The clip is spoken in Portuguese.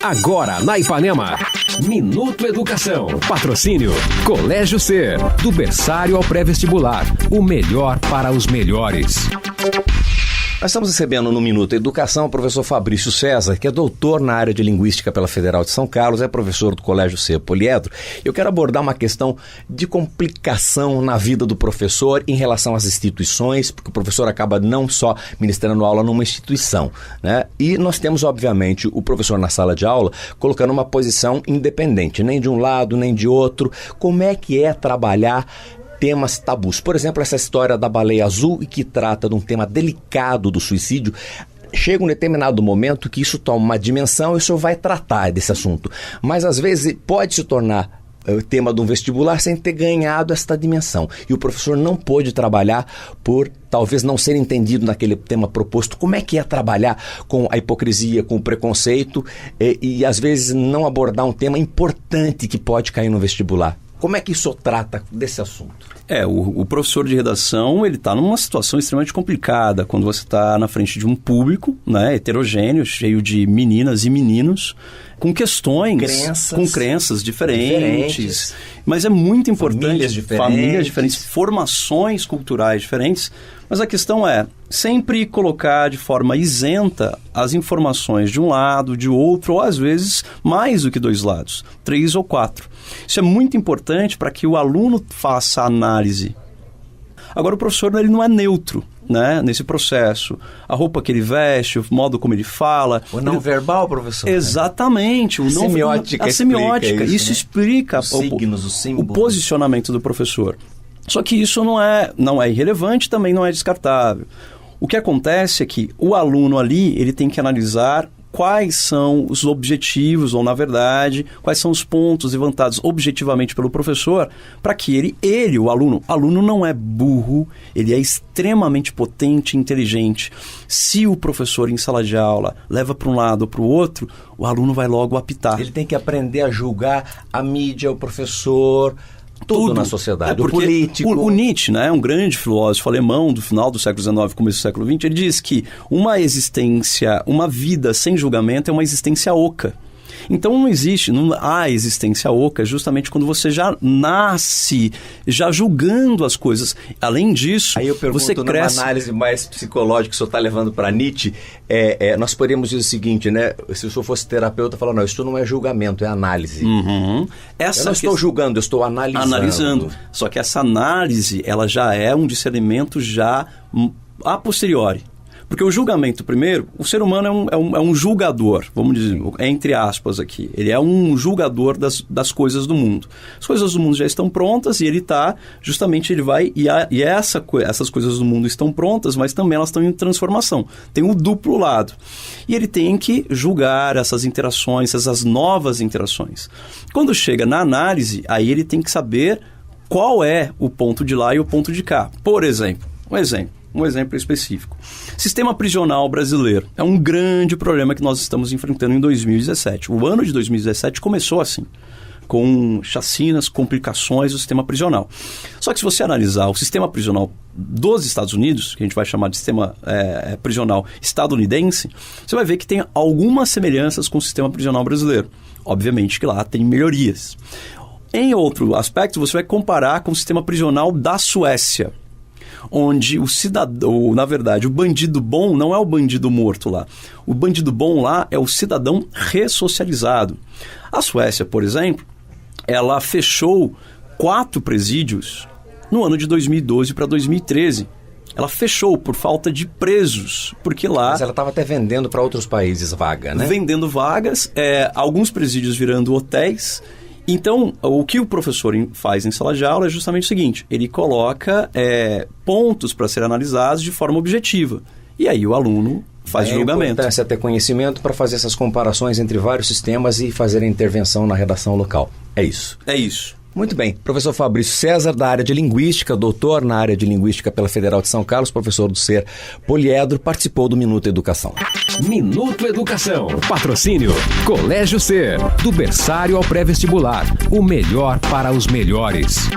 Agora na Ipanema, Minuto Educação. Patrocínio Colégio Ser, do berçário ao pré-vestibular, o melhor para os melhores. Nós estamos recebendo no Minuto Educação o professor Fabrício César, que é doutor na área de Linguística pela Federal de São Carlos, é professor do Colégio C. Poliedro. Eu quero abordar uma questão de complicação na vida do professor em relação às instituições, porque o professor acaba não só ministrando aula numa instituição, né? E nós temos, obviamente, o professor na sala de aula colocando uma posição independente, nem de um lado, nem de outro. Como é que é trabalhar temas tabus? Por exemplo, essa história da baleia azul, e que trata de um tema delicado do suicídio. Chega um determinado momento que isso toma uma dimensão e o senhor vai tratar desse assunto. Mas, às vezes, pode se tornar o tema de um vestibular sem ter ganhado esta dimensão. E o professor não pôde trabalhar por talvez não ser entendido naquele tema proposto. Como é que é trabalhar com a hipocrisia, com o preconceito e às vezes, não abordar um tema importante que pode cair no vestibular? Como é que isso trata desse assunto? O professor de redação, ele está numa situação extremamente complicada quando você está na frente de um público, né, heterogêneo, cheio de meninas e meninos, com questões, com crenças diferentes. Mas é muito importante, famílias diferentes, formações culturais diferentes. Mas a questão é sempre colocar de forma isenta as informações de um lado, de outro, ou às vezes mais do que dois lados, 3 ou 4. Isso é muito importante para que o aluno faça a análise. Agora, o professor ele não é neutro, né, nesse processo. A roupa que ele veste, o modo como ele fala. O não verbal, professor? Exatamente. A semiótica isso explica os signos, os símbolos, o posicionamento do professor. Só que isso não é irrelevante, também não é descartável. O que acontece é que o aluno ali, ele tem que analisar quais são os objetivos, ou na verdade, quais são os pontos levantados objetivamente pelo professor, para que o aluno não é burro, ele é extremamente potente e inteligente. Se o professor em sala de aula leva para um lado ou para o outro, o aluno vai logo apitar. Ele tem que aprender a julgar a mídia, o professor, tudo na sociedade, o político. O Nietzsche, né, um grande filósofo alemão do final do século XIX, começo do século XX, ele diz que uma vida sem julgamento é uma existência oca. Então não há existência oca justamente quando você já nasce, já julgando as coisas. Além disso, aí eu pergunto, você cresce... numa análise mais psicológica que o senhor está levando para Nietzsche, nós poderíamos dizer o seguinte, né? Se o senhor fosse terapeuta, falar, não, isso não é julgamento, é análise. Uhum. Eu não estou julgando, eu estou analisando. Só que essa análise, ela já é um discernimento já a posteriori. Porque o julgamento, primeiro, o ser humano é um julgador, vamos dizer, entre aspas aqui. Ele é um julgador das coisas do mundo. As coisas do mundo já estão prontas e ele vai... essas coisas do mundo estão prontas, mas também elas estão em transformação. Tem o duplo lado. E ele tem que julgar essas interações, essas novas interações. Quando chega na análise, aí ele tem que saber qual é o ponto de lá e o ponto de cá. Por exemplo, um exemplo específico. Sistema prisional brasileiro é um grande problema que nós estamos enfrentando em 2017. O ano de 2017 começou assim, com chacinas, complicações do sistema prisional. Só que se você analisar o sistema prisional dos Estados Unidos, que a gente vai chamar de sistema prisional estadunidense, você vai ver que tem algumas semelhanças com o sistema prisional brasileiro. Obviamente que lá tem melhorias. Em outro aspecto, você vai comparar com o sistema prisional da Suécia, onde o cidadão, na verdade, o bandido bom não é o bandido morto lá. O bandido bom lá é o cidadão ressocializado. A Suécia, por exemplo, ela fechou 4 presídios no ano de 2012 para 2013. Ela fechou por falta de presos, porque lá... Mas ela estava até vendendo para outros países vaga, né? Vendendo vagas, alguns presídios virando hotéis. Então, o que o professor faz em sala de aula é justamente o seguinte: ele coloca pontos para serem analisados de forma objetiva. E aí o aluno faz o julgamento. É importante ter conhecimento para fazer essas comparações entre vários sistemas e fazer a intervenção na redação local. É isso. É isso. Muito bem. Professor Fabrício César, da área de Linguística, doutor na área de Linguística pela Federal de São Carlos, professor do Ser Poliedro, participou do Minuto Educação. Minuto Educação. Patrocínio Colégio Ser, do berçário ao pré-vestibular, o melhor para os melhores.